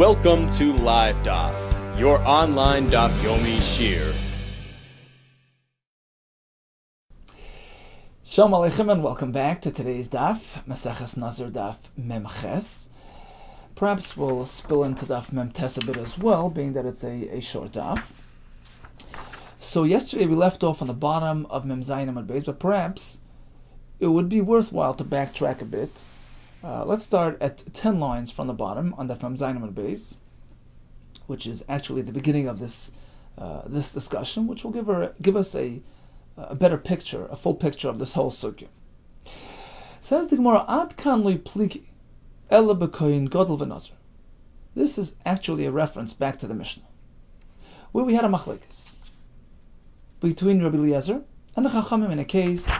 Welcome to Live Daf, your online Daf Yomi Shir. Shalom Aleichem and welcome back to today's Daf, Maseches Nazir Daf Mem Ches. Perhaps we'll spill into Daf Mem Tes a bit as well, being that it's a short Daf. So yesterday we left off on the bottom of Mem Zayin Amud Beis, but perhaps it would be worthwhile to backtrack a bit. Let's start at 10 lines from the bottom on Daf Mem Zayin Amud Beis, which is actually the beginning of this discussion, which will give us a better picture, a full picture of this whole sugya. Says the Gemara, Ad kan lo pligi ela b'koyin gadol v'nazir. This is actually a reference back to the Mishnah, where we had a machlekes between Rabbi Eliezer and the Chachamim in a case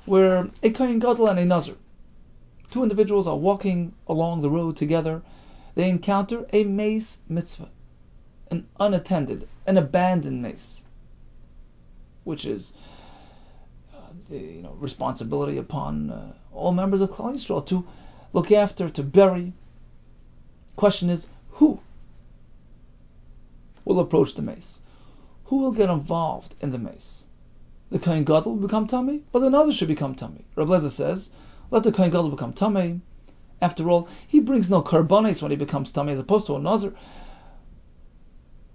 where a koyin gadol and a nazir, two individuals are walking along the road together. They encounter a mace mitzvah, an unattended, an abandoned mace, which is the responsibility upon all members of Klal Yisrael to look after, to bury. Question is, who will approach the mace? Who will get involved in the mace? The kohen gadol will become tamei, or the nazir should become tamei? Rabbi Eliezer says, let the kohen gadol become tamei. After all, he brings no karbanis when he becomes tamei, as opposed to a nazir.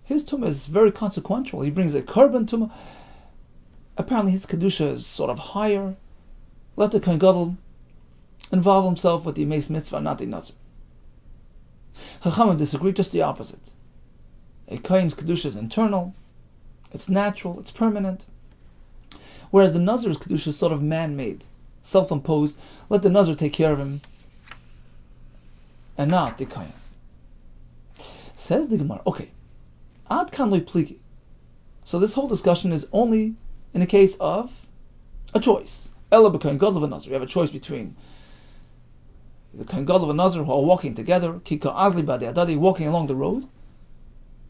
His tumah is very consequential. He brings a karban tumah. Apparently his kedusha is sort of higher. Let the kohen gadol involve himself with the mace mitzvah, not the nazir. Chachamim disagree, just the opposite. A kohen's kedusha is internal, it's natural, it's permanent. Whereas the nazir's kedusha is sort of man-made, self-imposed. Let the nazir take care of him, and not the kohen. Says the Gemara, okay, ad kan lo pligi. So this whole discussion is only in the case of a choice. Ela b'kohen gadol v'nazir. We have a choice between the kohen gadol and nazir who are walking together, kika azli b'adei adadi, walking along the road.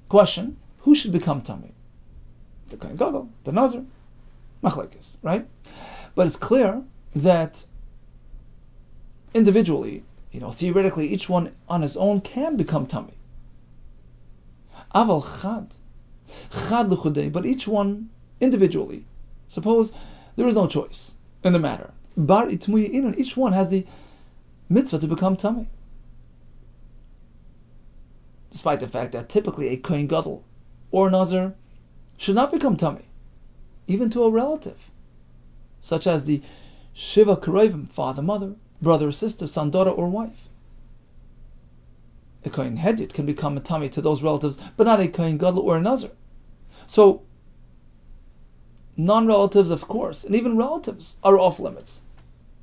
Question: who should become tamei? The kohen gadol, the nazir, machlekes, right? But it's clear that individually, theoretically, each one on his own can become tamei. Aval chad l'chudei, but each one individually. Suppose there is no choice in the matter. Bar itmuyi inon, each one has the mitzvah to become tamei. Despite the fact that typically a kohen gadol or nazir should not become tamei, even to a relative, such as the shiva karovim, father, mother, brother, sister, son, daughter, or wife. A kohen hedid can become a tamei to those relatives, but not a kohen gadol or a nazir. So non-relatives, of course, and even relatives are off limits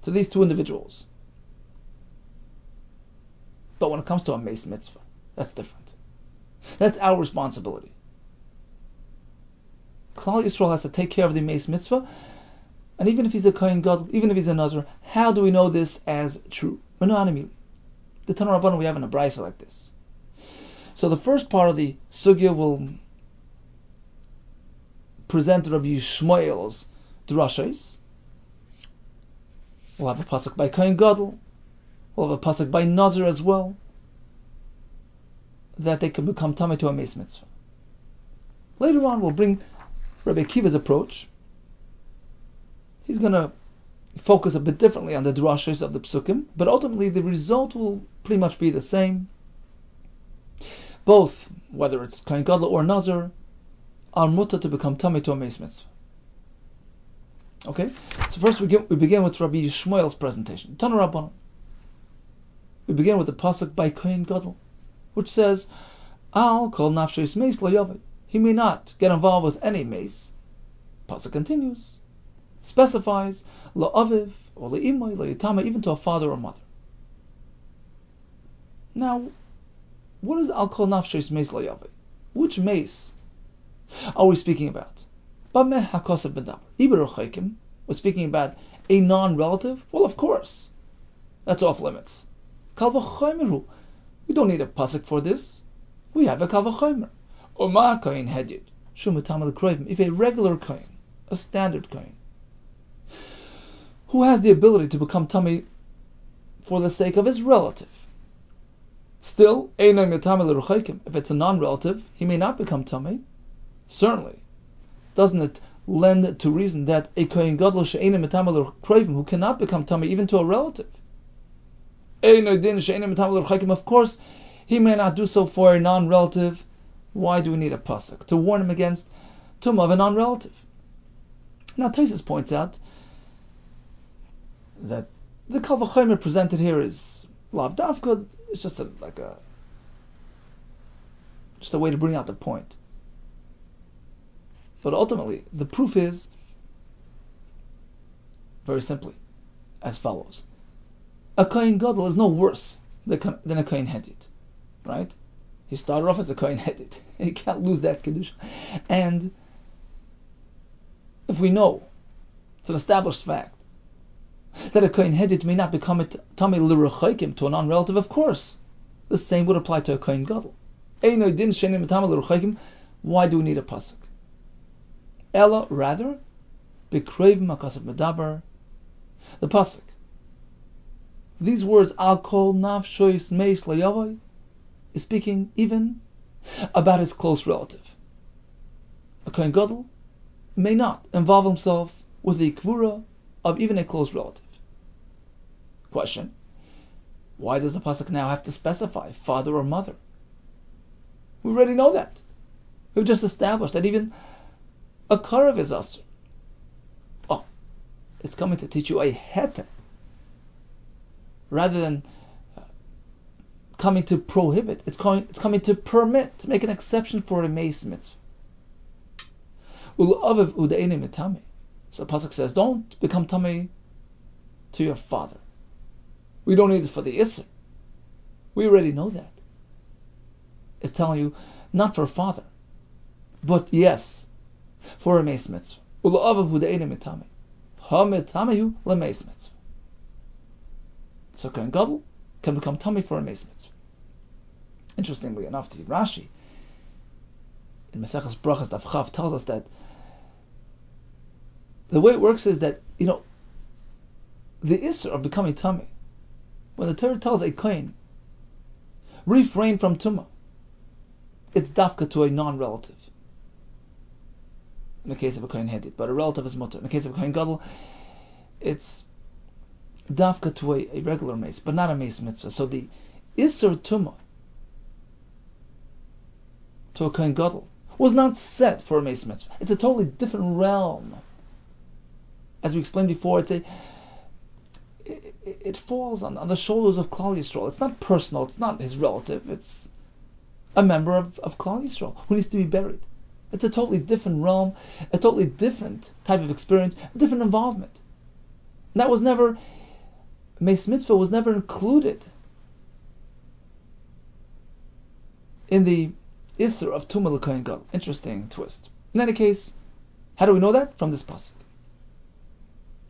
to these two individuals. But when it comes to a mace mitzvah, that's different. That's our responsibility. Klal Yisrael has to take care of the mace mitzvah, and even if he's a kohen gadol, even if he's a nazir, how do we know this as true? The Tanur Rabbanan we have in a brayso like this. So the first part of the sugya will present Rabbi Yishmael's drashos. We'll have a pasuk by kohen gadol. We'll have a pasuk by nazir as well, that they can become tamei to a mace mitzvah. Later on, we'll bring Rabbi Akiva's approach. He's going to focus a bit differently on the drashos of the psukim, but ultimately the result will pretty much be the same. Both, whether it's kohen gadol or nazir, are mutar to become tamei to a mace mitzvah. Okay, so first we begin with Rabbi Yishmael's presentation. Tanur Rabbanan. We begin with the pasuk by kohen gadol, which says, "Al kol nafshos mace lo yaveh." He may not get involved with any mace. Pasuk continues, specifies lo aviv or lo imay lo yitama, even to a father or mother. Now, what is al kol nafshos mace lo yaveh? Which mace are we speaking about? Bameh hakosav b'daber. Iber chaykim was speaking about a non-relative. Well, of course, that's off limits. Kal v'chaymeru. We don't need a pasuk for this. We have a kal v'chaymer. Oma kohen hedid shumatam l'kroivim. If a regular kohen, a standard kohen, who has the ability to become tamei for the sake of his relative, Still, if it's a non-relative, he may not become tamei. Certainly, doesn't it lend to reason that a kohen gadol who cannot become tamei even to a relative? Of course, he may not do so for a non-relative. Why do we need a pasuk to warn him against tumah of a non-relative? Now, Taisus points out that the kal v'chomer presented here is lav dafka. It's just a way to bring out the point. But ultimately, the proof is very simply as follows: a kohen gadol is no worse than a kohen hedit, right? He started off as a kohen hedit. He can't lose that kedusha. And if we know, it's an established fact, that a kohen hedit may not become a tamei l'rechokim to a non-relative, of course, the same would apply to a kohen gadol. Why do we need a pasuk? Ella, rather, b'krevim hakasav medaber, the pasuk. These words, al kol nafshois meis layavai, is speaking even about his close relative. A kohen gadol may not involve himself with the kvura of even a close relative. Question: why does the pasuk now have to specify father or mother? We already know that. We've just established that even a karav is asur. Oh, it's coming to teach you a heter, rather than coming to prohibit. It's coming to permit, to make an exception for a meis mitzvah. So the pasuk says, don't become tamei to your father. We don't need it for the isser. We already know that. It's telling you not for a father, but yes, for a meis mitzvah. So kohen gadol can become tamei for a meis mitzvah. Interestingly enough, the Rashi in Maseches Brachas Daf Chav tells us that the way it works is that, the isser of becoming tamei, when the Torah tells a kohen, refrain from tumah, it's dafka to a non-relative. In the case of a kohen hedit, but a relative is mutter. In the case of a kohen gadol, it's dafka to a regular mace, but not a mace mitzvah. So the isser tumah to a kohen gadol was not set for a mace mitzvah. It's a totally different realm. As we explained before, it falls on the shoulders of Klal Yisrael. It's not personal. It's not his relative. It's a member of Klal Yisrael who needs to be buried. It's a totally different realm, a totally different type of experience, a different involvement. And that was never, Meis Mitzvah was never included in the Isser of Tumah L'Kohen Gadol. Interesting twist. In any case, how do we know that? From this pasuk.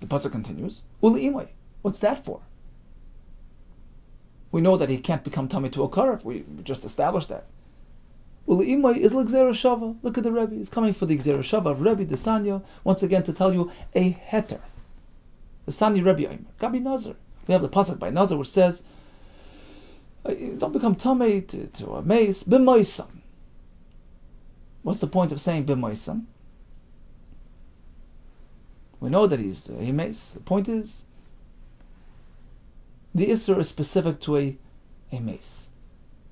The pasuk continues, U'li'imai. What's that for? We know that he can't become tamei to a karav. We just established that. U'li'imai is l'gzera shava. Look at the Rebbe. He's coming for the gzera shava of Rebbe Desanya, once again to tell you a heter. The Sani Rebbe Aimer. Gabi Nazir. We have the pasuk by Nazir which says, don't become tamei to a mace, b'moisam. What's the point of saying b'moisam? We know that he's a mace. The point is, the Isser is specific to a mace.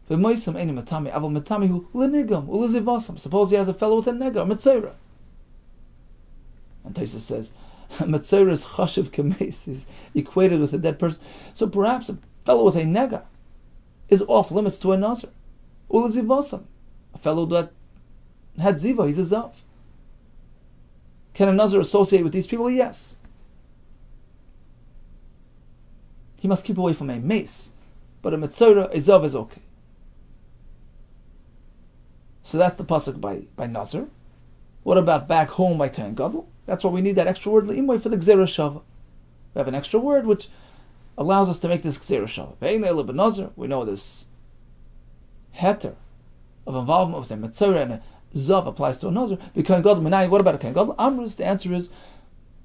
Suppose he has a fellow with a nega, Metzera. And Taisa says, Metzera is chashiv k'mace, he's equated with a dead person. So perhaps a fellow with a nega is off limits to a Nazir. Ulazivasam, a fellow that had ziva, he's a zav. Can a Nazir associate with these people? Yes. He must keep away from a mace, but a metzora, a zav is okay. So that's the pasuk by Nazir. What about back home by Kohen Gadol? That's why we need that extra word le'imoy for the gzera shava. We have an extra word which allows us to make this gzera shava. Ve'inei Nazir. We know this heter of involvement with a metzora and a zav applies to a Nazir. B'Kohen Gadol Menai. What about a Kohen Gadol? Amrus. The answer is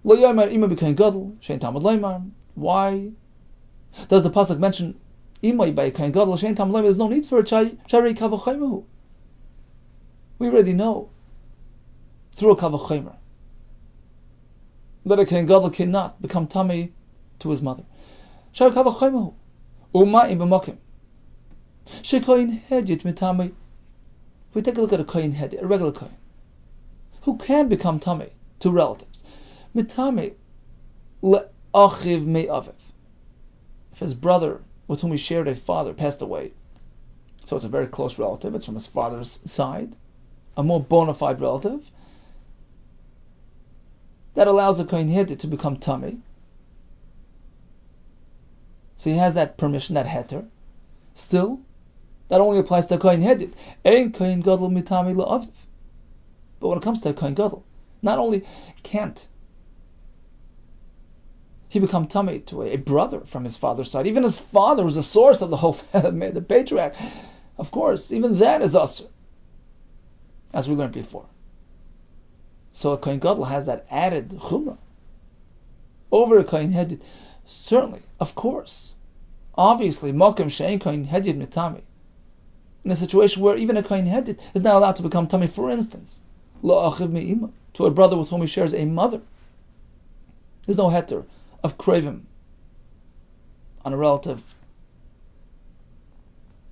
lo yomar ima b'Kohen Gadol shein tamud leimar. Why does the pasuk mention imay by a kohen gadol shein tam loy, there's no need for a sharei kavachaymahu. We already know through a kavachaymer that a kohen gadol cannot become tamei to his mother. Sharei kavachaymahu uma'im b'makim shekoyin hedyet mitamei. If we take a look at a kohen hedyet, a regular kohen, who can become tamei to relatives, mitamei le'achiv me'aviv. If his brother, with whom he shared a father, passed away, so it's a very close relative, it's from his father's side, a more bona fide relative, that allows the kohen hedyet to become tamei. So he has that permission, that heter. Still, that only applies to a kohen hedyet. Ein kohen gadol mitamei le'aviv. But when it comes to a kohen gadol, not only can't he become tamei to a brother from his father's side, even his father was the source of the whole family, the patriarch, of course, even that is asur, as we learned before. So a kohen gadol has that added chumrah over a kohen hedyet. Certainly, of course, obviously, makom she'ein kohen hedyet mitamei, in a situation where even a kohen hedyet is not allowed to become tamei, for instance, la'achiv me'ima, to a brother with whom he shares a mother. There's no heter of kravim on a relative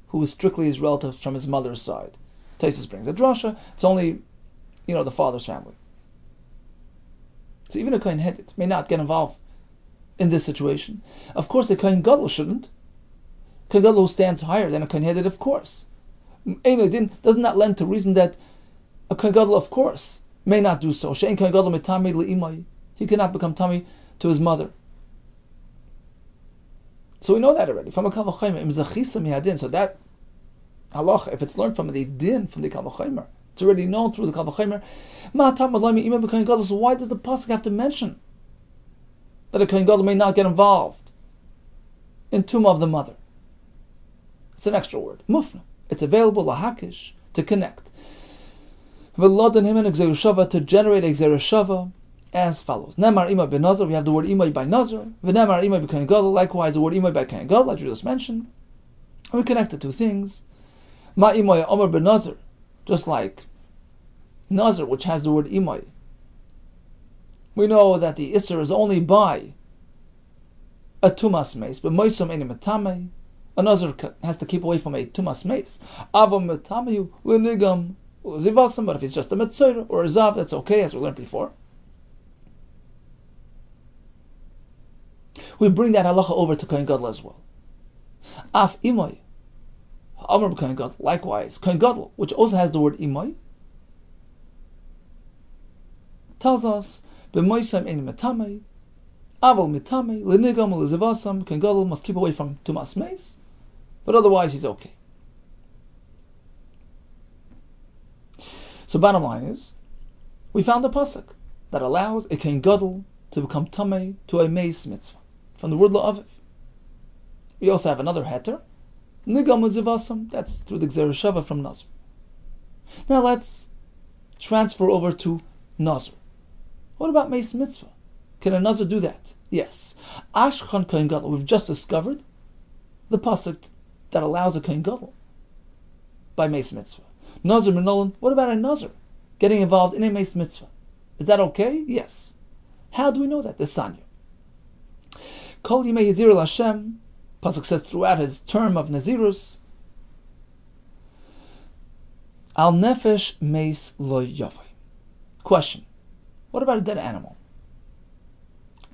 who is strictly his relative from his mother's side. Taisus brings a drasha, it's only, the father's family. So even a kohen hedyet may not get involved in this situation. Of course, a kohen gadol shouldn't. Kohen gadol who stands higher than a kohen hedyet, of course. Doesn't that lend to reason that a kohen gadol, of course, may not do so. She'ein kohen gadol mitamei le'imai. He cannot become tamei to his mother. So we know that already. From a kavachaymer, im zachisa mihadin. So that halach, if it's learned from the din, from the kavachaymer, it's already known through the kavachaymer. So why does the pasuk have to mention that a kohen gadol may not get involved in tumah of the mother? It's an extra word, mufna. It's available lahakish, to connect. V'lodan him an exerushava, to generate exerushava, as follows. Nemar imay ben Nazir, we have the word imay by Nazir. V'nemar imay by kohen gadol, likewise the word imay by kohen gadol, as you just mentioned. And we connect the two things. Ma imay omer ben Nazir, just like Nazir, which has the word imay. We know that the isser is only by a tumas meis, but moisom eni metamei. A Nazir has to keep away from a tumas meis. Avam metameyu lenigam zivasam, but if he's just a metzora or a zav, that's okay, as we learned before. We bring that halacha over to kohen gadol as well. Af imay, amar b'kohen gadol, likewise, kohen gadol, which also has the word imay, tells us b'moisam ein metamei, aval metamei, lenigam lezivasam. Kohen gadol must keep away from tumas meis, but otherwise he's okay. So bottom line is, we found a pasuk that allows a kohen gadol to become tamei to a meis mitzvah, from the word la'aviv. We also have another heter, nigam zivasam, that's through the Gzereshava from Nazir. Now let's transfer over to Nazir. What about meis mitzvah? Can a Nazir do that? Yes. Ashchan kohen gadol, we've just discovered the pasuk that allows a kohen gadol by meis mitzvah. Nazir minolan, what about a Nazir getting involved in a meis mitzvah? Is that okay? Yes. How do we know that? The Sanya. Kol yimei Yizir el Hashem, pasuk says throughout his term of Nazirus, al nefesh meis lo yavai. Question: what about a dead animal?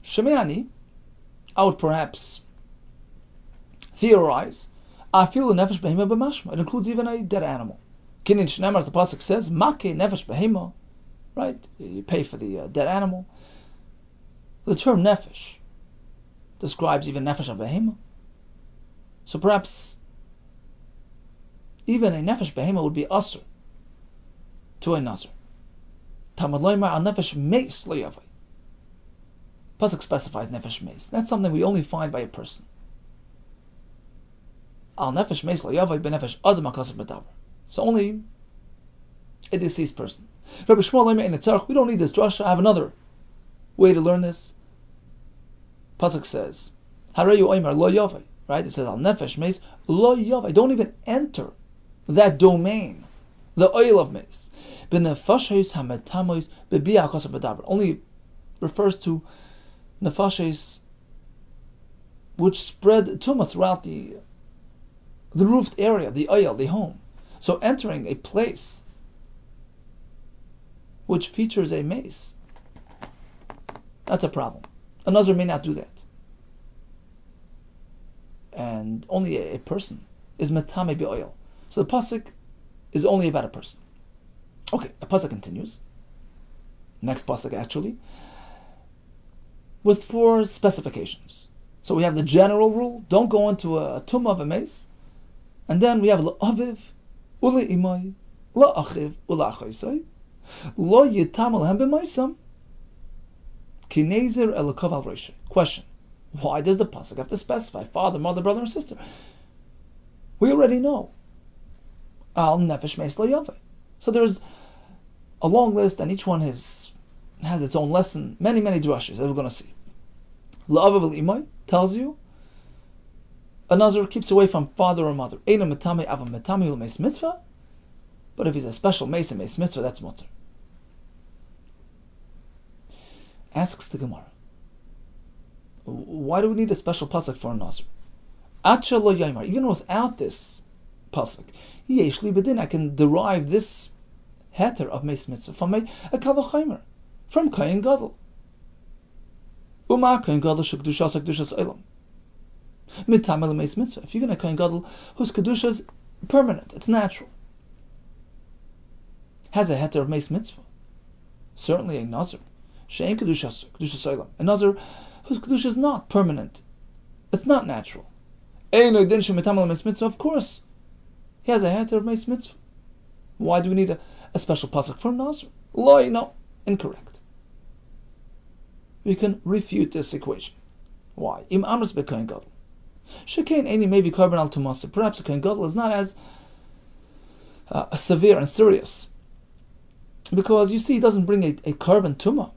Shemeani, I would perhaps theorize, afilu nefesh behema b'mashma. It includes even a dead animal. Kinin shneimar, as the pasuk says, make nefesh behema. Right, you pay for the dead animal. The term nefesh describes even nefesh of behema. So perhaps even a nefesh behema would be asur to a nazir. Talmud loymar al nefesh meis lo yavai. Pasuk specifies nefesh meis. That's something we only find by a person. Al nefesh meis lo yavai benefesh adam akasav b'davar. So only a deceased person. Rabbi Shmuel loymar in the we don't need this drasha. I have another way to learn this. Pasuk says, Harayu oymar lo yavai. right? It says al nefesh meis lo yavai. Don't even enter that domain, the oil of meis. B'nefashos hametamos b'biya kosa b'daber. Only refers to nefashos which spread tumah throughout the roofed area, the oil, the home. So entering a place which features a mace, that's a problem. A Nazir may not do that. And only a person is metame be'oil. So the pasuk is only about a person. Okay, the pasuk continues. Next pasuk actually, with 4 specifications. So we have the general rule: don't go into a tumah of a mace, and then we have la'aviv, ule'imai, la'achiv, ula'achaisai, lo yitam alhem b'maisam, ki nazir elakav al reisha. Question: why does the pasuk have to specify father, mother, brother, and sister? We already know al nefesh meis lo yaveh. So there's a long list, and each one has its own lesson. Many drushes, as we're going to see. La'aviv ule'imai tells you a Nazir keeps away from father or mother. Eina metame ava metame ul meis mitzvah. But if he's a special meis and meis mitzvah, that's mutter. Asks the Gemara, why do we need a special pasuk for a Nazir? Acha lo yaimar. Even without this pasuk, yesh li bedin, I can derive this heter of meis mitzvah from a kavachaymer, from kain gadol. Uma kain gadol shekdushas kedusha olam. Mitamel meis mitzvah. If you're going to kain gadol whose kedusha is permanent, it's natural, has a heter of meis mitzvah. Certainly a Nazir she'en kedusha olam, a Nazir whose kedusha is not permanent, it's not natural. Of course, he has a heter of meis mitzvah. Why do we need a special pasuk for a Nazir? No, incorrect. We can refute this equation. Why? Im amras bekohen gadol. Shekain eni maybe korban al tumasa. Perhaps a kohen gadol is not as severe and serious, because you see, he doesn't bring a korban tumah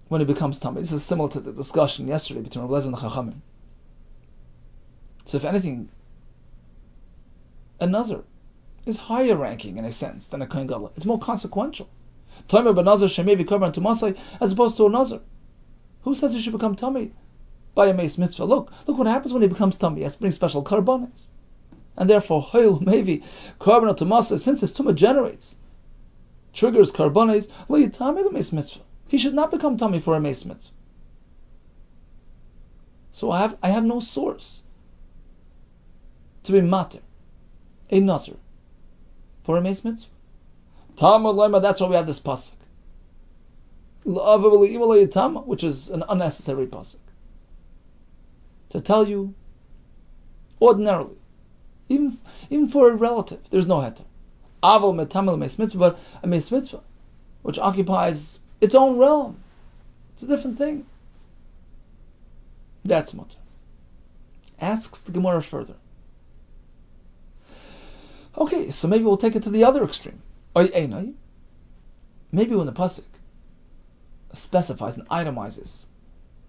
when he becomes tamei. This is similar to the discussion yesterday between Rabbi Lezer and the Chachamim. So if anything, a Nazir is higher ranking in a sense than a kohen gadol. It's more consequential. Taimah b'nazir shemevi korban tumasai, as opposed to a Nazir. Who says he should become tummy by a meis mitzvah? Look what happens when he becomes tummy. He has to bring special karbanis. And therefore, hoil maybe korban tumasai, since his tumah triggers karbanis, lo yitame the meis mitzvah. He should not become tummy for a meis mitzvah. So I have no source to be mater, a Nazir, for a meis mitzvah. Talmud lema, that's why we have this pasuk, which is an unnecessary pasuk, to tell you ordinarily, even for a relative, there's no heter. Aval metamel meis mitzvah, but a meis mitzvah which occupies its own realm, it's a different thing. That's mutter. Asks the Gemara further. Okay, so maybe we'll take it to the other extreme. Maybe when the pasuk specifies and itemizes,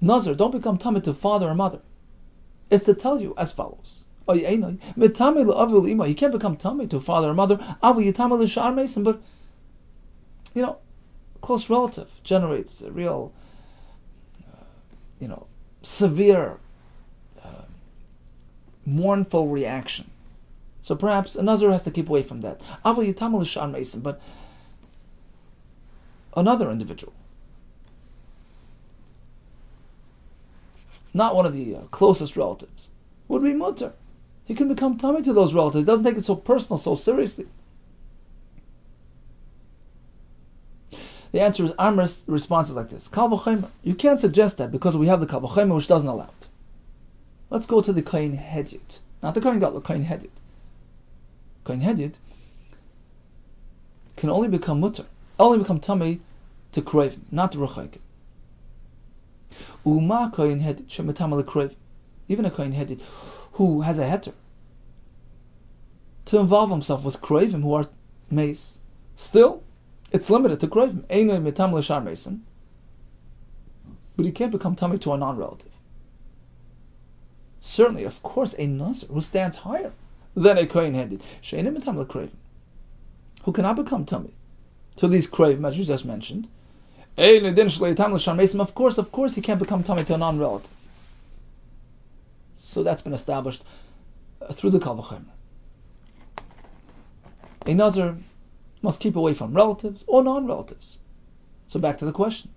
Nazir, don't become tamid to father or mother, it's to tell you as follows. You can't become tamid to father or mother, but close relative generates a real severe mournful reaction. So perhaps a Nazir has to keep away from that. But another individual, not one of the closest relatives, would be mutter. He can become tummy to those relatives. He doesn't take it so personal, so seriously. The answer is, Amr's response is like this. Kal v'chaymer. You can't suggest that because we have the kal v'chaymer which doesn't allow it. Let's go to the kohen hedyot. Not the kohen gadol, the kohen hedyot. Kohen hedyot can only become mutter, only become tummy to krevim, not to rechaykim. Uma kohen hedyot shemetam lekrevim. Even a kohen hedyot who has a heter to involve himself with krevim who are mace, still it's limited to krevim. Einay metam l'shar mason, but he can't become tummy to a non-relative. Certainly, of course, a Nazir who stands higher than a Kohen Hedid, she'enim mitam l'kreivim, who cannot become tummy to these kreivim, as you just mentioned. Of course, he can't become tummy to a non-relative. So that's been established through the Kal V'chomer. A Nazir must keep away from relatives or non-relatives. So back to the question.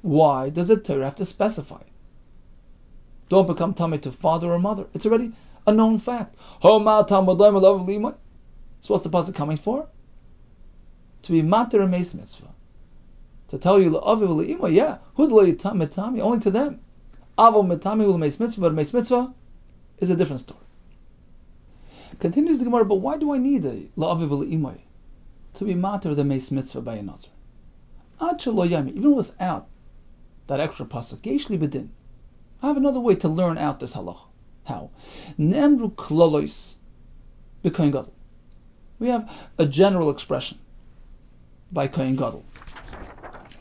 Why does the Torah have to specify? Don't become tummy to father or mother. It's already a known fact. So what's the pasuk coming for? To be mater a meis mitzvah. To tell you, yeah, only to them. Avol metami meis mitzvah, but meis mitzvah is a different story. Continues the Gemara, but why do I need a la'aviv l'imay to be mater the meis mitzvah by a Nazir? Even without that extra pasuk, yesh li bedin. I have another way to learn out this halacha. How? Nemru klolois b'kohen gadol. We have a general expression by kohen gadol.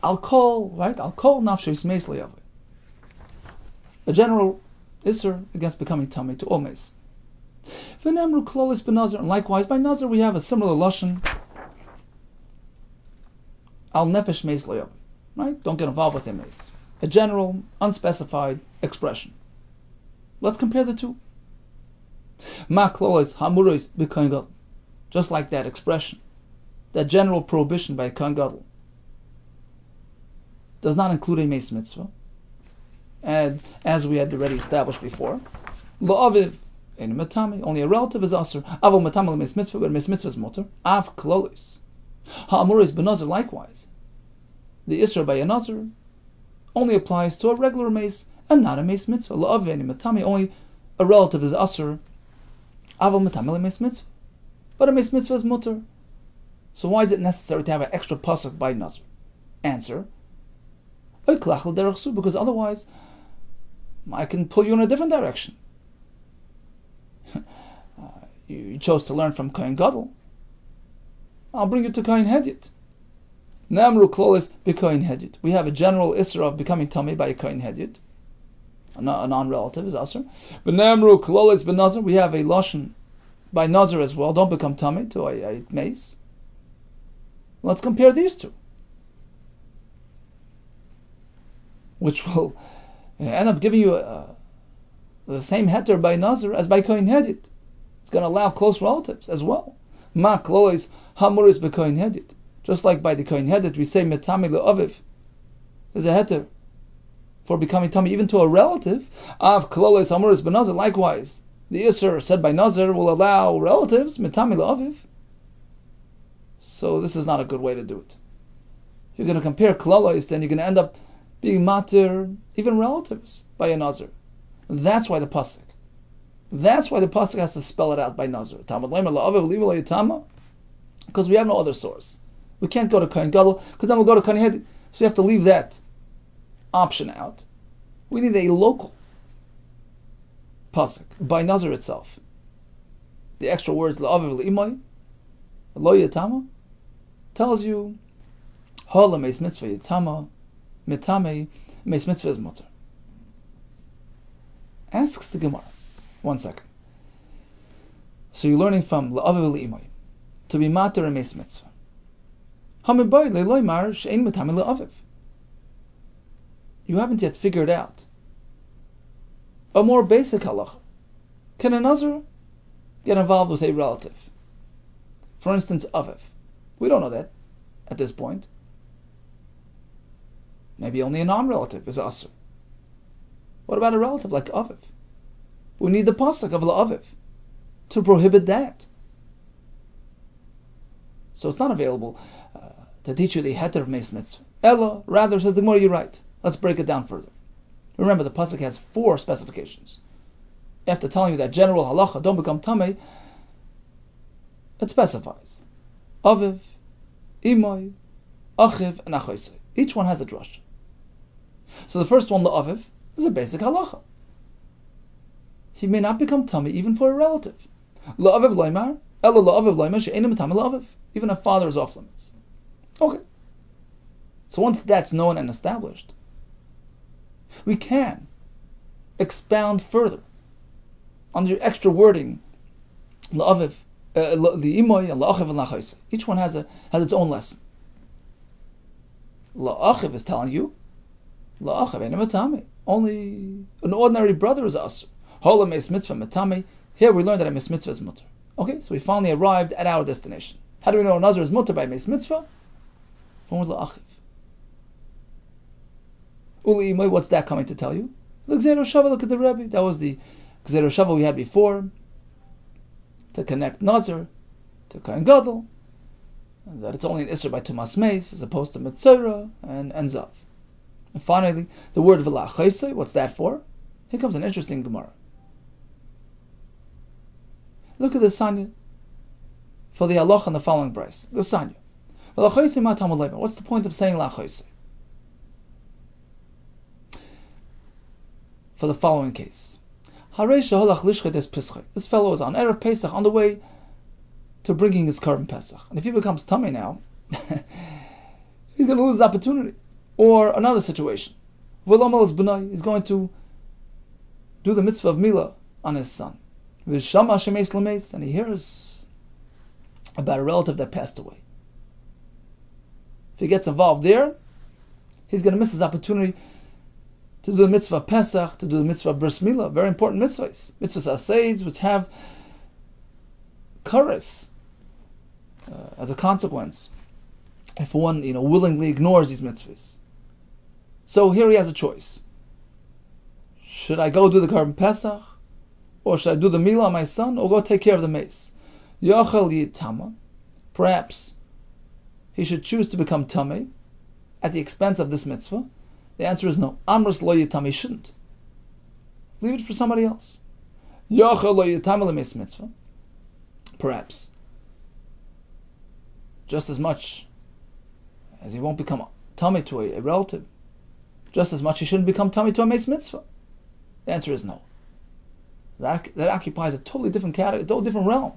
I'll call nafshes meis li'aveh. A general isser against becoming tummy to all meis. V'nemru klolis b'nazir, and likewise by nazir we have a similar lashon. Al nefesh meis li'aveh. Right? Don't get involved with him meis. A general, unspecified expression. Let's compare the two. Ma klolis hamuros b'kohen gadol. Just like that expression, that general prohibition by a kohen gadol does not include a meis mitzvah, and as we had already established before, la'aviv ein matami, only a relative is aser. Avol matami meis mitzvah, but meis mitzvah is mutter. Av klolis ha'amuros b'nazir, likewise, the isra by a nazir only applies to a regular meis and not a meis mitzvah. La'aviv ein matami, only a relative is aser. Avol matami meis mitzvah, but a meis mitzvah is mutter. So why is it necessary to have an extra pasuk by nazir? Answer: because otherwise I can pull you in a different direction. You chose to learn from Kohen Gadol. I'll bring you to Kohen Hedid. Namru klolis b'Kohen Hedid. We have a general isra of becoming tummy by a Kohen Hedid. A non-relative is asr. But Namru klolis b'Nazir. We have a lashon by Nazir as well. Don't become tummy to a meis. Let's compare these two, which will end up giving you the same heter by Nazir as by Kohen Hedid. It's going to allow close relatives as well. Ma klois hamuris b'Kohen Hedid. Just like by the Kohen Hedid, we say metami le'aviv. There's a heter for becoming tummy even to a relative. Av klois hamuris b'Nazir. Likewise, the isser said by Nazir will allow relatives metami le'aviv. So this is not a good way to do it. If you're going to compare klolis, then you're going to end up being matir even relatives by a Nazir. That's why the pasuk has to spell it out by Nazir. Because we have no other source. We can't go to Kohen Gadol, because then we'll go to Kohen Hedid. So we have to leave that option out. We need a local pasuk by Nazir itself. The extra words la'aviv l'imay, lo yatama, tells you hola meis mitzvah yatama mitame meis mitzvah is mutter. Asks the Gemara. 1 second. So you're learning from la'aviv l'imay to be mater a meis mitzvah. Hamibay le'loymar she'ein mitame la'aviv. You haven't yet figured out a more basic halacha. Can a Nazir get involved with a relative? For instance, aviv. We don't know that at this point. Maybe only a non-relative is asr. What about a relative like aviv? We need the pasuk of la'aviv to prohibit that. So it's not available to teach you the heter of meis mitzvah. Ella, rather, says the Gemara, you're right. Let's break it down further. Remember, the pasuk has 4 specifications. After telling you that general halacha, don't become tamei, it specifies aviv, imay, achiv, and achoisei. Each one has a drush. So the first one, la'aviv, is a basic halacha. He may not become tummy even for a relative. La'aviv loymar, ella la'aviv loymar, she'enim tamei la'aviv. Even a father is off limits. Okay. So once that's known and established, we can expound further under extra wording, la'aviv, li'imoy, and la'achiv and la'chayse. Each one has its own lesson. La'achiv is telling you, la'achiv ain't a matame. Only an ordinary brother is asur. Hola meis mitzvah matame. Here we learned that a meis mitzvah is mutter. Okay, so we finally arrived at our destination. How do we know a nazir is mutter by meis mitzvah? From la'achiv. Uli imoy, what's that coming to tell you? Look, Gzeiro Shava, look at the Rebbe. That was the Gzeiro Shava we had before, to connect Nazir to Kohen Gadol, and that it's only an Isser by Tumas Meis as opposed to Metzora and Zav. And finally, the word V'la Chayse, what's that for? Here comes an interesting Gemara. Look at the Sanya for the Halach on the following price. The Sanya. V'la Chayse ma tamud leiba. What's the point of saying La Chayse? For the following case. This fellow is on Erev Pesach on the way to bringing his Korban Pesach. And if he becomes tummy now, he's going to lose his opportunity. Or another situation. He's going to do the mitzvah of Milah on his son. And he hears about a relative that passed away. If he gets involved there, he's going to miss his opportunity to do the mitzvah of Pesach, to do the mitzvah of Bris Milah, very important mitzvahs. Mitzvahs aseids, which have kares as a consequence if one willingly ignores these mitzvahs. So here he has a choice. Should I go do the Korban Pesach, or should I do the Milah on my son, or go take care of the mace? Yachel yitama. Perhaps he should choose to become tamei at the expense of this mitzvah. The answer is no. Amras lo yitam, he shouldn't. Leave it for somebody else. Yachel lo yitam lemis mitzvah. Perhaps just as much as he won't become tummy to a relative, just as much he shouldn't become tummy to a meis mitzvah. The answer is no. That occupies a totally different category, a totally different realm.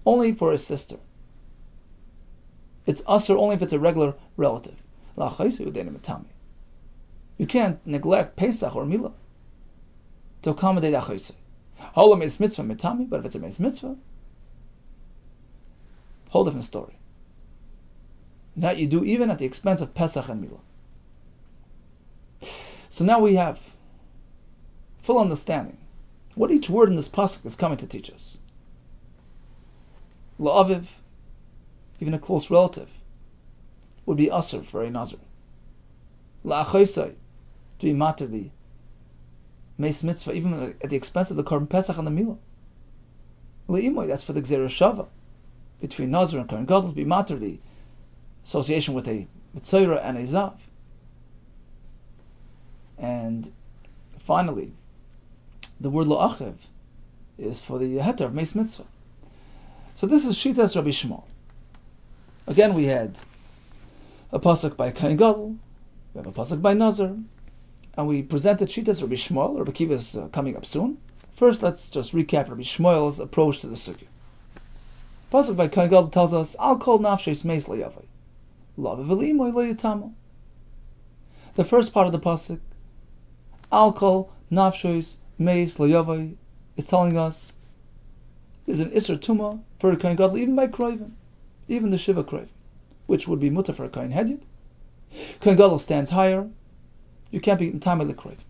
Only for his sister. It's usher only if it's a regular relative. You can't neglect Pesach or Milah to accommodate Achaysai. Hola meis mitzvah mitami, but if it's a meis mitzvah, whole different story. That you do even at the expense of Pesach and Milah. So now we have full understanding what each word in this pasuk is coming to teach us. La'aviv, even a close relative, would be asur for a nazir. La'achaysai, to be matter the meis mitzvah, even at the expense of the Korban Pesach and the Milah. Le'imoy, that's for the Gzeira Shava, between Nazir and Kohen Gadol, to be matter the association with a Metzora and a Zav. And finally, the word Lo'achiv is for the heter of meis mitzvah. So this is Shitas Rabbi Shmuel. Again, we had a pasuk by Kohen Gadol, we have a pasuk by Nazir, and we presented Shitas Rabbi Shmuel. Rabbi Kiva is coming up soon. First, let's just recap Rabbi Shmuel's approach to the sugya. Pasuk by Kohen Gadol tells us, "Al kol nafshes meis lo-yavai, la'aviv v'li'imoy lo-yitamo." The first part of the pasuk, Al kol nafshes meis lo-yavai, is telling us there's an Isser Tumah for a Kohen Gadol, even by Kroivim, even the Shiva Kroivim, which would be mutter for a Kohen Hedyot. Kohen Gadol stands higher, you can't be Tamei L'Kroivim.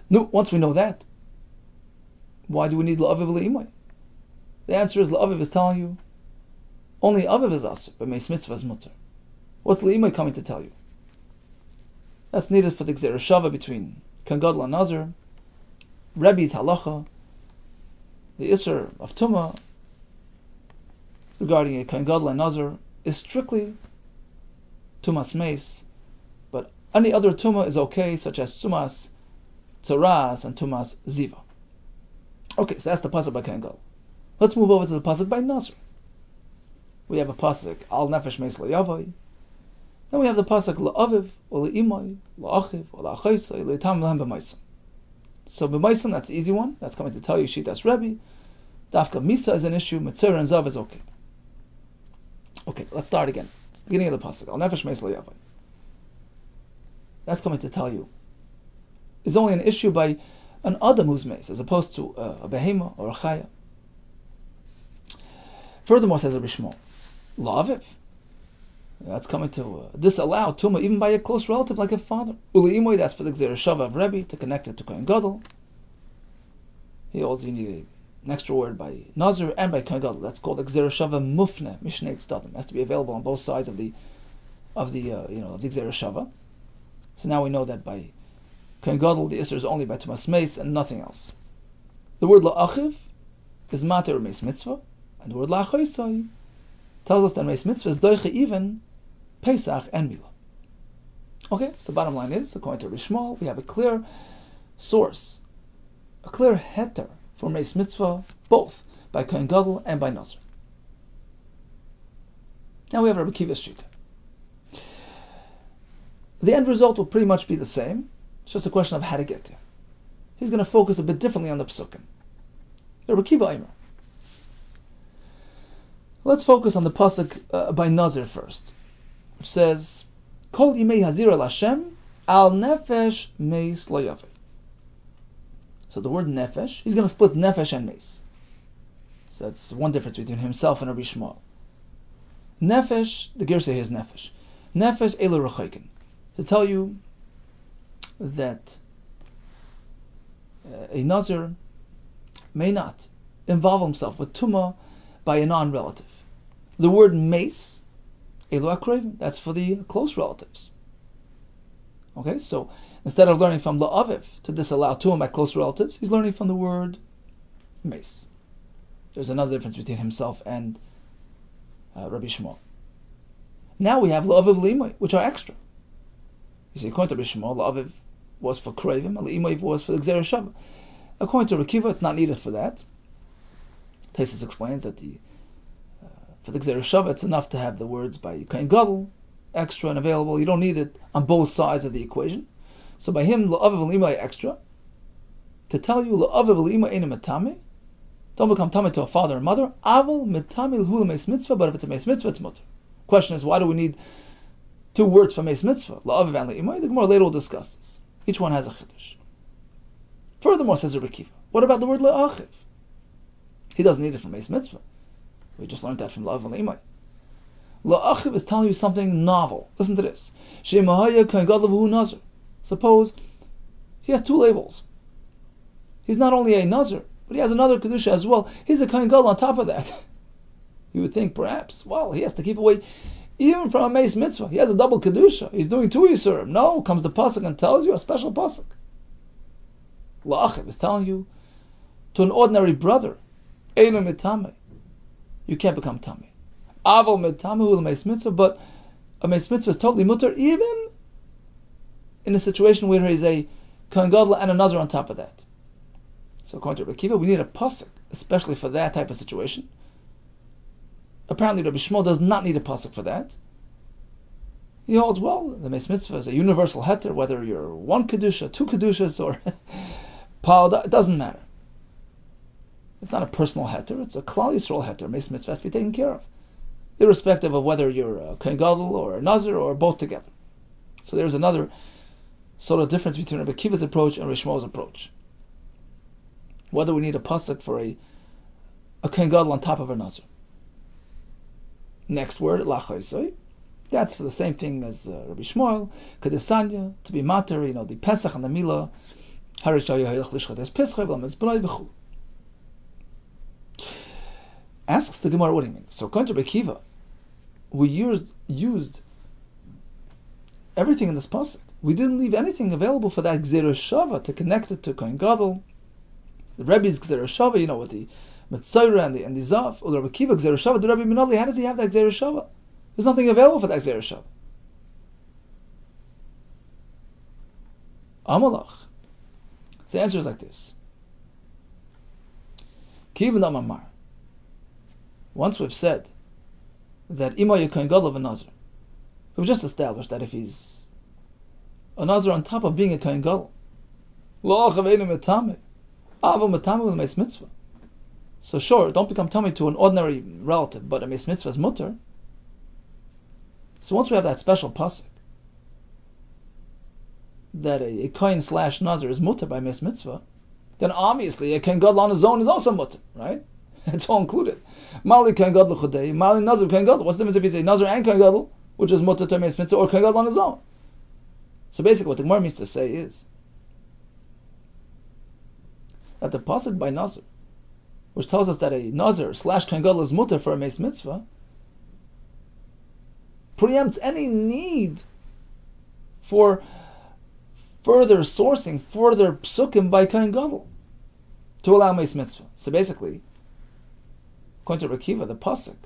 No, once we know that, why do we need La'aviv L'Imoy? The answer is La'aviv is telling you only Aviv is Asur, but Meis Mitzvah is mutter. What's L'Imoy coming to tell you? That's needed for the Gzeira Shava between Kohen Gadol and Nazir, Rebbe's halacha, the Isser of Tumah regarding a Kohen Gadol and Nazir is strictly Tumas Meis, but any other Tumah is okay, such as Tumas Tzoras and Tumas Ziva. Okay, so that's the pasuk by Kohen Gadol. Let's move over to the pasuk by Nazir. We have a pasuk Al Nefesh Meis Lo-Yavai. Then we have the pasuk La'aviv or Le'imoy, La'achiv or La'achaysai, Le'tam Lehem B'Maisam. So B'Maisam, that's the easy one. That's coming to tell you Shitas Rebbe. Dafka Misa is an issue. Metzora and Zav is okay. Okay, let's start again. Beginning of the pasuk. Al Nefesh Meis Lo-Yavai. That's coming to tell you is only an issue by an Adam who's meis, as opposed to a behema or a chaya. Furthermore, says Rabbi Shmuel, la'aviv, that's coming to disallow tumah even by a close relative like a father. Uli'imoy, that's for the Gzera Shava of Rebbe, to connect it to Kohen Gadol. He holds you need an extra word by Nazir and by Kohen Gadol. That's called the Gzera Shava Mufne, Mishnei Tzadim. It has to be available on both sides of the Gzera Shava. So now we know that by Kohen Gadol, the Isser is only by Tumas Meis and nothing else. The word la'achiv is mater meis mitzvah, and the word la'achoisai tells us that meis mitzvah is doiche even Pesach and Milah. Okay, so the bottom line is, according to Rabbi Shmuel, we have a clear source, a clear heter for meis mitzvah, both by Kohen Gadol and by Nazir. Now we have Rabbi Kiva's shita. The end result will pretty much be the same. It's just a question of how to get there. He's going to focus a bit differently on the psukim. Rabbi Kiva Eimer. Let's focus on the pasuk by Nazir first, which says, "Kol yimei hazir el Hashem al nefesh meis lo yaveh." So the word nefesh, he's going to split nefesh and meis. So that's one difference between himself and Rabbi Shmuel. Nefesh, the Gerse here is nefesh. Nefesh elu rechoikin. To tell you that a Nazir may not involve himself with tumah by a non-relative. The word meis, elu akrevim, that's for the close relatives. Okay, so instead of learning from la'aviv to disallow tumah by close relatives, he's learning from the word meis. There's another difference between himself and Rabbi Shmuel. Now we have la'aviv li'imoy, which are extra. You see, according to Rabbi Shmuel, la'aviv was for krevim, and li'imoy was for the Gzera Shava. According to Rabbi Kiva, it's not needed for that. Taisus explains that for the Gzera Shava, it's enough to have the words by Kohen Gadol, extra and available. You don't need it on both sides of the equation. So by him, la'aviv li'imoy extra. To tell you, la'aviv li'imoy ain't a metame. Don't become tameh to a father and mother. Aval metame l'hu l'meis mitzvah, but if it's a meis mitzvah, it's mutter. Question is, why do we need two words for meis mitzvah? La'aviv and li'imoy. The Gemara later will discuss this. Each one has a chiddush. Furthermore, says Rabbi Kiva, what about the word la'achiv? He doesn't need it from meis mitzvah. We just learned that from la'aviv and li'imoy. La'achiv is telling you something novel. Listen to this. Shemahaya kohen gadol v'hu nazir. Suppose he has two labels. He's not only a nazir, but he has another kedusha as well. He's a kohen gadol on top of that. You would think perhaps, well, he has to keep away even from a meis mitzvah. He has a double kedusha. He's doing two yisurim. No, comes the pasuk and tells you a special pasuk. La'achiv is telling you to an ordinary brother, einu mitame, you can't become tameh. Aval mitame hu l'meis mitzvah, but a meis mitzvah is totally mutter, even in a situation where he's a kohen gadol and a nazir on top of that. So according to Rabbi Kiva, we need a pasuk, especially for that type of situation. Apparently Rabbi Shmuel does not need a pasuk for that. He holds, well, the meis mitzvah is a universal heter, whether you're one kedusha, two kedushas, or pal, it doesn't matter. It's not a personal heter, it's a klal yisrael heter. Meis mitzvah has to be taken care of, irrespective of whether you're a kohen gadol or a nazir or both together. So there's another sort of difference between Rabbi Kiva's approach and Rabbi Shmuel's approach. Whether we need a pasuk for a kohen gadol on top of a nazir. Next word, lachaisoi. That's for the same thing as Rabbi Shmuel, Kadesanya, to be mater, the Pesach and the Milah, asks the Gemara, what do you mean? So according to Rabbi Kiva, we used everything in this pasuk. We didn't leave anything available for that Gzera Shava to connect it to Kohen Gadol. The Rebbe's Gzera Shava, with the Metzora and the Zav, or the Rabbi Kiva Gzera Shava, the Rebbe Minali, how does he have that Gzera Shava? There's nothing available for that Gzera Shava. Amalach. The answer is like this. Kiva Namamar. Once we've said that Ima Kohen Gadol of a Nazir, we've just established that if he's a Nazir on top of being a Kohen Gadol, Lo Chaveinu Metame, Avo Metame with Meis Mitzvah. So sure, don't become tummy to an ordinary relative, but a meis mitzvah is mutter. So once we have that special pasuk, that a kohen / nazir is mutter by mes mitzvah, then obviously a kohen gadol on his own is also mutter, right? It's all included. Mali kohen gadol chudei, mali nazir kohen gadol. What's the difference if you say nazir and kohen gadol, which is mutter to mes mitzvah, or kohen gadol on his own? So basically, what the Gemara means to say is that the pasuk by nazir, which tells us that a nazir / kohen gadol is mutter for a mes mitzvah, preempts any need for further sourcing, further psukim by kohen gadol to allow mes mitzvah. So basically, according to Rabbi Akiva, the pasuk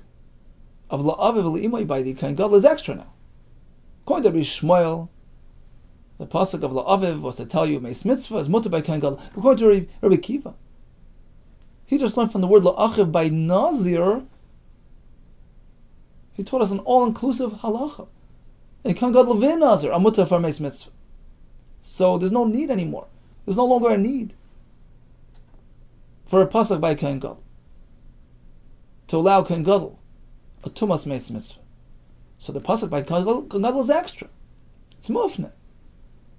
of la'aviv l'imay by the kohen gadol is extra now. According to Rabbi Shmuel, the pasuk of la'aviv was to tell you mes mitzvah is mutter by kohen gadol. According to Rabbi Akiva, he just learned from the word la'achiv by nazir. He taught us an all-inclusive halacha. And kohen gadol v'in nazir are mutter for mes mitzvah. So there's no need anymore. There's no longer a need for a pasuk by kohen gadol to allow kohen gadol a tumas mes mitzvah. So the pasuk by kohen gadol is extra. It's mufne.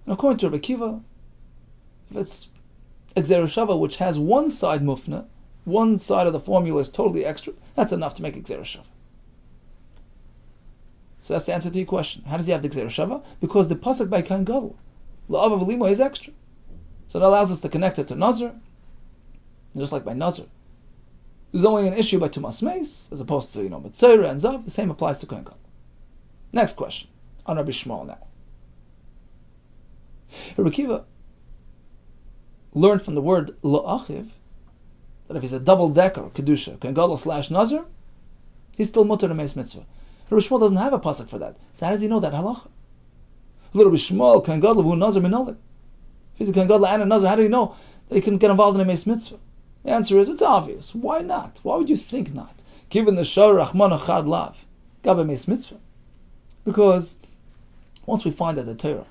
And according to Rabbi Akiva, if it's Gzera Shava, which has one side mufne, one side of the formula is totally extra, that's enough to make Gzera Shava. So that's the answer to your question. How does he have the Gzera Shava? Because the pasuk by kohen gadol, la'avav limo, is extra. So that allows us to connect it to nazir, just like by nazir. There's only an issue by tumas meis, as opposed to, mitzvah and zav. The same applies to kohen gadol. Next question, on Rabbi Shmuel now. Rabbi Akiva learned from the word la'achiv that if he's a double-decker, kedusha, kohen gadol / nazir, he's still mutter to mes mitzvah. Rabbi Shmuel doesn't have a pasuk for that. So how does he know that halacha? Rabbi Shmuel, kohen gadol v'hu nazir minali. If he's a kohen gadol and a nazir, how do you know that he can get involved in a mes mitzvah? The answer is, it's obvious. Why not? Why would you think not? Given the shor rachmana chad lav, gabe mes mitzvah. Because once we find that the Torah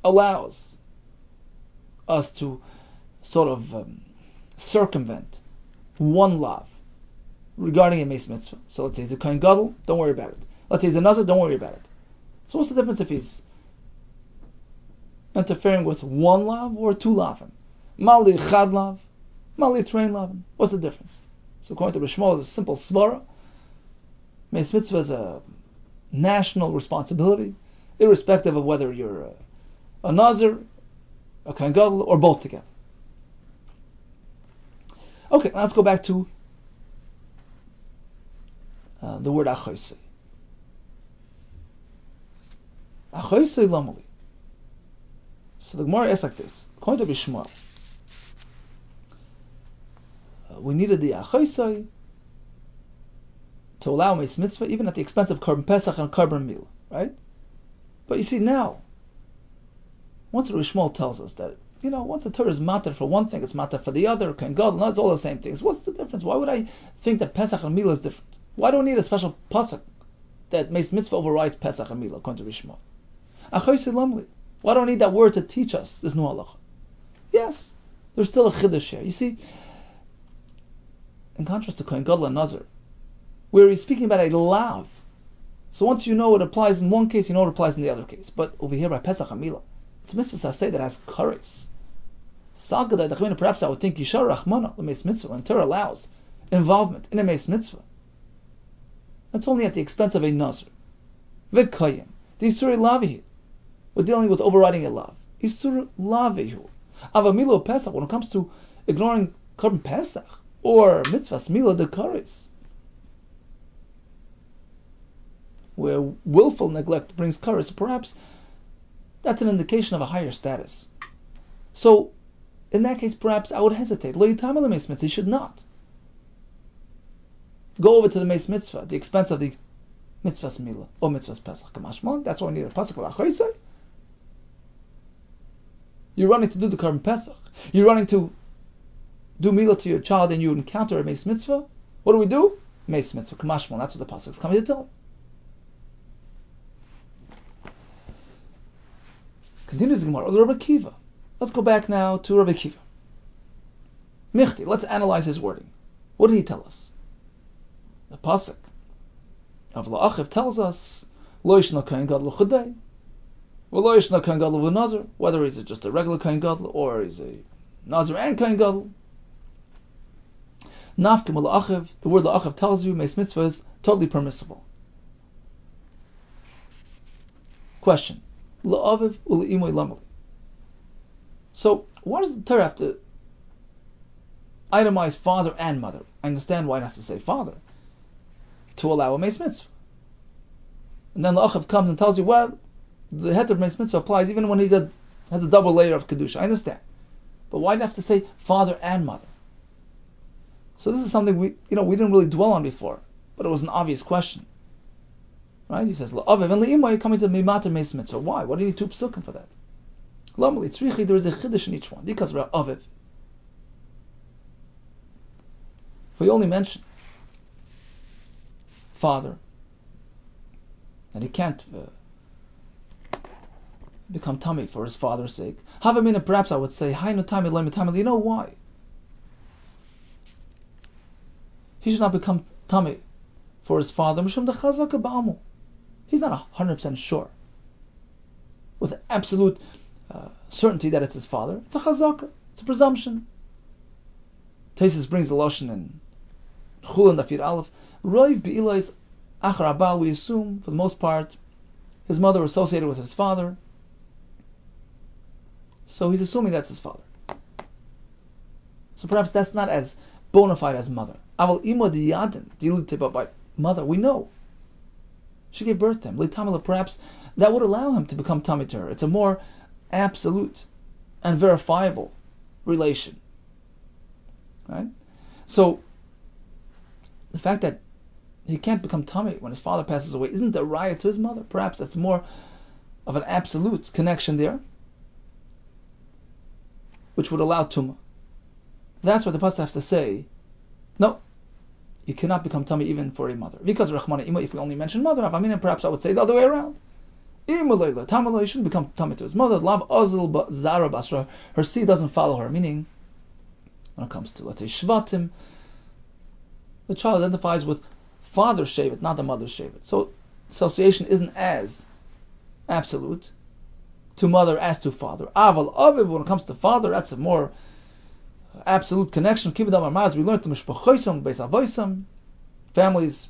allows us to sort of circumvent one lav regarding a mes mitzvah. So let's say he's a kohen gadol, don't worry about it. Let's say he's a nazir, don't worry about it. So what's the difference if he's interfering with one lav or two lavim? Mali chad lav, mali trein lavim. What's the difference? So according to Rabbi Shmuel, it's a simple svara. Mes mitzvah is a national responsibility, irrespective of whether you're a nazir, a kohen gadol, or both together. Okay, let's go back to the word achoisei. Achoisei lamali. So the Gemara asks like this: according to Bishmuel, we needed the achoisei to allow mes mitzvah even at the expense of korban pesach and korban milah, right? But you see now, once Rabbi Shmuel tells us that, once the Torah is matter for one thing, it's matter for the other, kohen gadol, it's all the same things. What's the difference? Why would I think that pesach and milah is different? Why do I need a special pasuk that mes mitzvah overrides pesach and milah, according to Rabbi Shmuel? Achoisei lamli. Why do I need that word to teach us this new halacha? Yes, there's still a chiddush here. You see, in contrast to kohen gadol and nazir, where he's speaking about a lav. So once you know it applies in one case, you know it applies in the other case. But over here by pesach and milah, it's a mitzvah saseh that has kares. Perhaps I would think yishar rachmana the mes mitzvah, when Torah allows involvement in a mes mitzvah. That's only at the expense of a nazir. V'kayim the isuri lavihi. We're dealing with overriding a lav. Isur lavihu. Avamilo pesach. When it comes to ignoring korban pesach or mitzvahs milah de kares, where willful neglect brings kares, perhaps that's an indication of a higher status. So, in that case, perhaps I would hesitate. Lo yitamel mes mitzvah. He should not go over to the mes mitzvah at the expense of the mitzvahs milah or mitzvahs pesach. Kamashmon. That's why we need a pasuk for achoisei. You're running to do the korban pesach. You're running to do milah to your child, and you encounter a mes mitzvah. What do? Mes mitzvah. Kamashmon. That's what the pasuk is coming to tell you. Continues the Gemara. Rabbi Akiva. Let's go back now to Rabbi Akiva. Michti. Let's analyze his wording. What did he tell us? The pasuk of La'achiv tells us, Lo yishna kohen gadol chudei. whether he's just a regular Kohen Gadol or he's a Nazir and Kohen Gadol. Nafkim la'achiv, the word la'achiv tells you meis mitzvah is totally permissible. Question: la'aviv u'le'imoy lamali. So why does the Torah have to itemize father and mother? I understand why it has to say father to allow a meis mitzvah. And then la'achiv comes and tells you, well, the heter of meis mitzvah applies even when he has a double layer of kedusha. I understand, but why do you have to say father and mother? So this is something we didn't really dwell on before, but it was an obvious question, right? He says la'aviv and le'imay coming to mimater meis mitzvah. Why? What do you need two psukim for that? Lamali tzrichi, there is a chiddush in each one because of aviv. We only mention father, and he can't become tummy for his father's sake. Havamina, perhaps I would say, Hainu tami loy mitami. You know why? He should not become tummy for his father. Mishum de chazaka ba'amu. He's not 100% sure, with absolute certainty that it's his father. It's a chazaka. It's a presumption. Tesis brings the lashon in Chulin Dafir Aleph. Roiv be'ilois achar abal. We assume, for the most part, his mother was associated with his father. So he's assuming that's his father. So perhaps that's not as bona fide as mother. Aval ima diyadin, dilutiba by mother, we know. She gave birth to him. Litamila, perhaps that would allow him to become tummy to her. It's a more absolute and verifiable relation. Right? So the fact that he can't become tummy when his father passes away isn't a raya to his mother. Perhaps that's more of an absolute connection there, which would allow tumah. That's why the pasuk has to say, no, you cannot become tummy even for a mother. Because Rachmana Ima, if we only mention mother, perhaps I would say the other way around. He shouldn't become tummy to his mother. Lav azil zara basra. Her seed doesn't follow her. Meaning, when it comes to, let's say, shvatim, the child identifies with father's shevet, not the mother's shevet. So association isn't as absolute to mother as to father. Aval aviv, when it comes to father, that's a more absolute connection. We learned to mishpachoisam beis avoisam. Families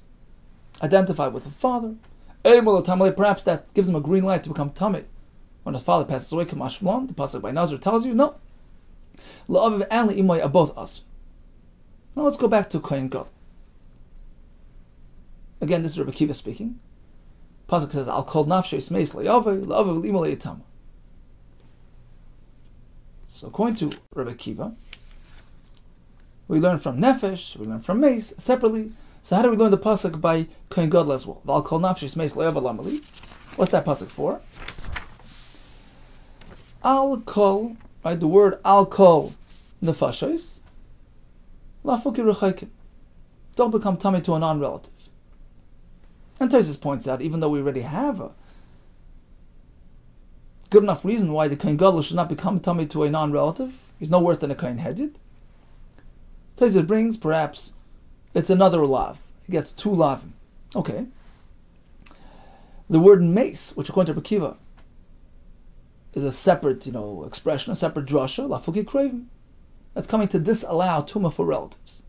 identify with the father. Perhaps that gives him a green light to become tummy when the father passes away. Kamashmlon, the pasuk by Nazir tells you no. La'aviv and le'imoy are both us. Now let's go back to Kohen Gadol. Again, this is Rabbi Kiva speaking. Pasuk says, "I'll call nafshe smeis le'aviv le'imoy le'itama." So according to Rabbi Kiva, we learn from Nefesh, we learn from Mace separately. So how do we learn the pasuk by Kohen Gadol as well? I'll call nafshe smeis le'aviv le'amali. What's that pasuk for? I'll call, right? The word "I'll call" nefashos lafuki rechaykim. Don't become tummy to a non-relative. And Tosfos points out, even though we already have a good enough reason why the Kohen Gadol should not become tummy to a non-relative, he's no worse than a Kohen Hedid. Tosfos brings, perhaps, it's another lav. He gets two lavim. Okay. The word mace, which according to Rabbi Kiva is a separate, expression, a separate drasha, lafuki kravim. That's coming to disallow tumah for relatives.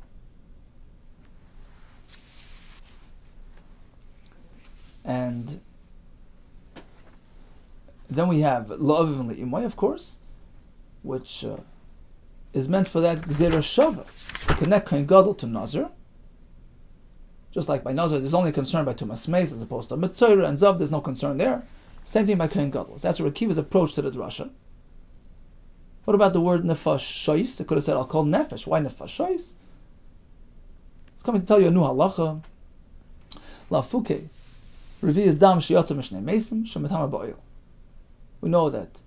And then we have la'aviv and le'imoy, of course, which is meant for that gzera shava, to connect Kohen Gadol to Nazir. Just like by Nazir, there's only concern by Tumas Meis as opposed to Mitzvah and Zav, there's no concern there. Same thing by Kohen Gadol. That's Rabbi Kiva's approach to the drasha. What about the word nefash shois? It could have said, I'll call nefesh. Why nefash shois? It's coming to tell you a new halacha. Lafuke. Revi is dam shiyotza mishnei mesim shemetama ba'oil. We know that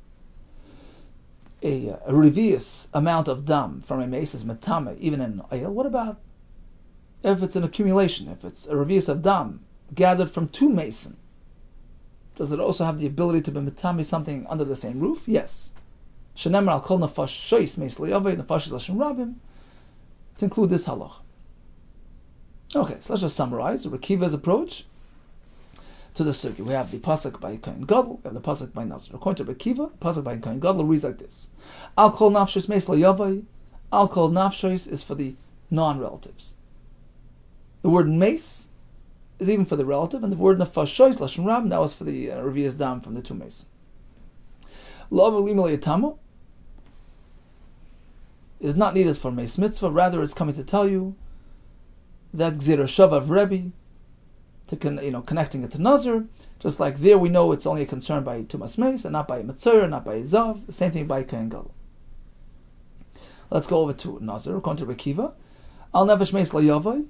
a revious amount of dam from a mace is metame, even in oil. What about if it's an accumulation? If it's a revious of dam gathered from two mason, does it also have the ability to be metame something under the same roof? Yes. Shenemar al kol nafash shois meis liyavei nafash lashon rabim, to include this halach. Okay, so let's just summarize Rabbi Kiva's approach. to the sugi. We have the pasuk by Kohen Gadol, we have the pasuk by Nazir. According to Rabbi Kiva, the pasuk by Kohen Gadol reads like this: Al kol nafshos meis lo yavai. Al kol nafshos is for the non-relatives. The word meis is even for the relative, and the word nafashos lashon rab, that was for the revius dam from the two meis. Lo avlim lo yatamo is not needed for meis mitzvah. Rather, it's coming to tell you that gzira shav of Rebbe, to connecting it to Nazir, just like there we know it's only a concern by Tumas Meis and not by Mitzvah, not by Zav. The same thing by Kohen Gadol. Let's go over to Nazir. According to Rabbi Kiva, Al Nefesh Meis Lo Yavai.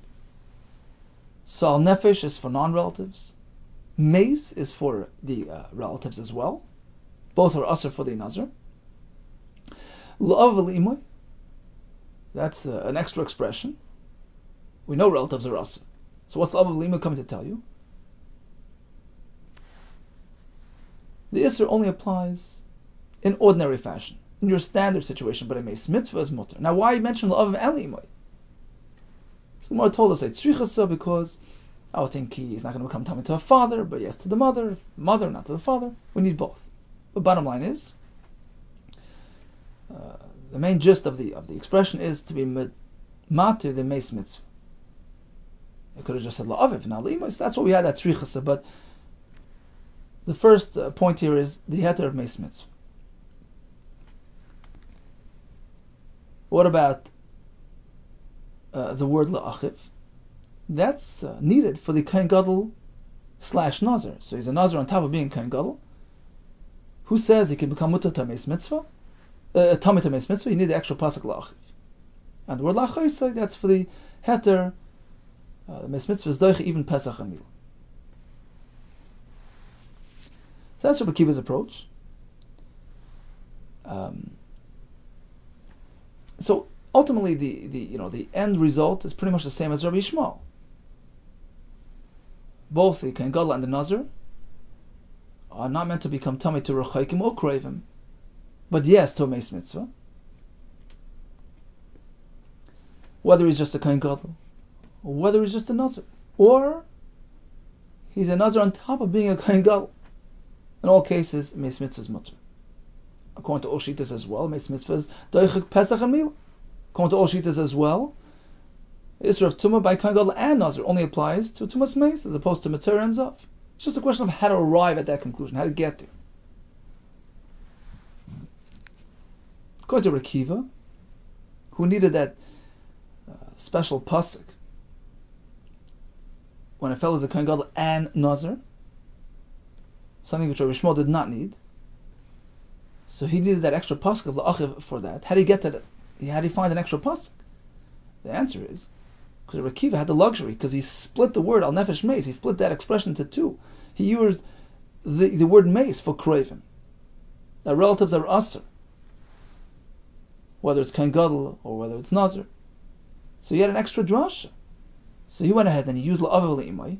So Al Nefesh is for non-relatives. Meis is for the relatives as well. Both are Asr for the Nazir. Lo Aval Imoy. That's an extra expression. We know relatives are Asr. So what's the Av of Lima coming to tell you? The Isser only applies in ordinary fashion, in your standard situation, but a Meis Mitzvah is mutter. Now why mention the Av of Elimoi? So the Gemara told us, Tzrichasa, because I would think he is not going to become tummy to a father, but yes to the mother, not to the father. We need both. The bottom line is, the main gist of the expression is to be matir the Meis Mitzvah. I could have just said la'aviv, now la'imos. That's what we had at tzrichasa. But the first point here is the heter of meis mitzvah. What about the word la'achiv? That's needed for the Kohen Gadol / Nazir. So he's a Nazir on top of being Kohen Gadol. Who says he can become mutar to meis mitzvah? Tamid to meis mitzvah. You need the extra pasuk la'achiv. And the word la'achiv, that's for the heter. The Meis Mitzvah is doich even Pesach and Mila. So that's Rabbi Kiva's approach. So ultimately, the end result is pretty much the same as Rabbi Yishmael. Both the Kohen Gadol and the Nazir are not meant to become tummy to Rechaikim or Kravim, but yes to a Meis Mitzvah. Whether he's just a Kohen Gadol, or whether he's just a Nazir, or he's a Nazir on top of being a Kohen Gadol. In all cases, Meis Mitzvah is mutter. According to all Shittas as well, Meis Mitzvah is doichik Pesach and Mila. According to all Shittas as well, Isra of Tumah by Kohen Gadol and Nazir only applies to Tumas Meis as opposed to Matzah and Zav. It's just a question of how to arrive at that conclusion, how to get there. According to Rekiva, who needed that special pasuk when a fellow is a Kohen Gadol and Nazir, something which Rabbi Yishmael did not need. So he needed that extra pasuk of la'achiv for that. How did he get to that? How did he find an extra pasuk? The answer is because Rabbi Kiva had the luxury, because he split the word al nefesh meis. He split that expression into two. He used the word meis for kravim. That relatives are aser, whether it's Kohen Gadol or whether it's Nazir. So he had an extra drasha. So he went ahead and he used la'aviv le'imai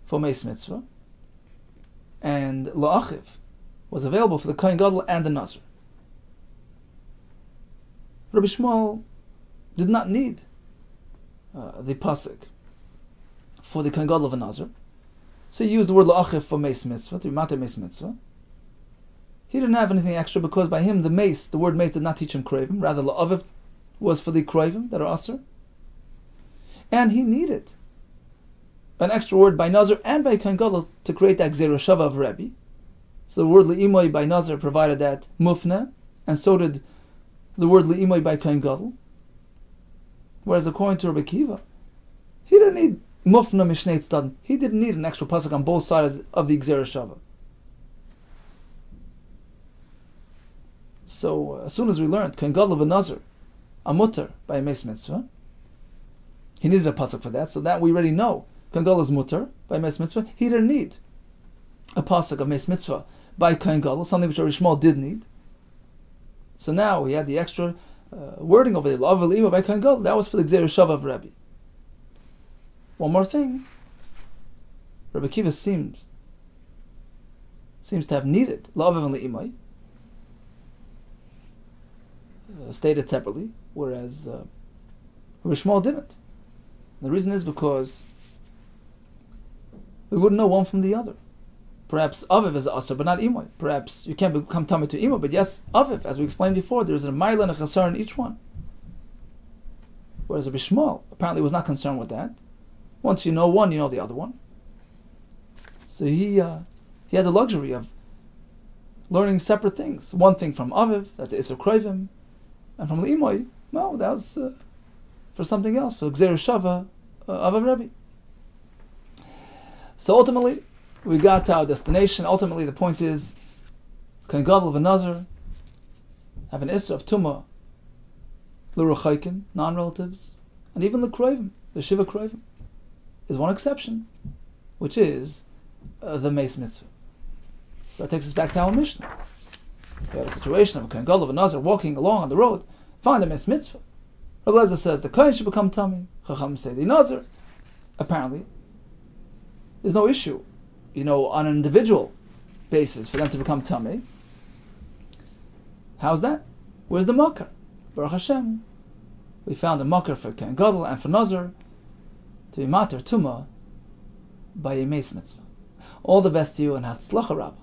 for meis mitzvah, and la'achiv was available for the Kohen Gadol and the Nazir. Rabbi Yishmael did not need the pasuk for the Kohen Gadol of a Nazir, so he used the word la'achiv for meis mitzvah, to be mater meis mitzvah. He didn't have anything extra because by him the word meis did not teach him kravim, rather la'aviv was for the kravim that are aser. And he needed an extra word by Nazir and by Kohen Gadol to create that gzera shava of Rebbe. So the word le'imoy by Nazir provided that mufna, and so did the word le'imoy by Kohen Gadol. Whereas according to Rabbi Kiva, he didn't need mufna mishnei tzadin. He didn't need an extra pasuk on both sides of the gzera shava. So as soon as we learned Kohen Gadol of a Nazir, a mutter by a meis mitzvah, he needed a pasuk for that, so that we already know Kohen Gadol is mutter by meis mitzvah. He didn't need a pasuk of meis mitzvah by Kohen Gadol, something which Rabbi Yishmael did need. So now we had the extra wording of the la'av v'le'ima by Kohen Gadol. That was for the gzera shava of Rebbe. One more thing, Rabbi Kiva seems to have needed la'av v'le'ima stated separately, whereas Rabbi Yishmael didn't. The reason is because we wouldn't know one from the other. Perhaps Aviv is Asr, but not Imoy. Perhaps you can't become Tamei to Imoy, but yes, Aviv, as we explained before, there's a Maila and a Chasar in each one. Whereas Rabbi Shmuel apparently was not concerned with that. Once you know one, you know the other one. So he had the luxury of learning separate things. One thing from Aviv, that's Isser Kroivim, and from Imoy, well, that was for something else, for Gzeir Shava of a Rebbe. So ultimately, we got to our destination. Ultimately, the point is, Kohen Gadol of a Nazir have an Isser of Tumah, L'Rechaikim, non-relatives, and even L'Kroivim, the Shiva Kroivim. There's one exception, which is the Meis Mitzvah. So that takes us back to our Mishnah. We have a situation of a Kohen Gadol of a Nazir walking along on the road, find a Meis Mitzvah. Rabbi Lezer says the Kohen should become Tamei. Chacham say the Nazir. Apparently, there's no issue, on an individual basis for them to become Tamei. How's that? Where's the Makar? Baruch Hashem, we found a Makar for Kohen Gadol and for Nazir to be Mater Tumah by a Meis Mitzvah. All the best to you and Hatzlacha Rabbah.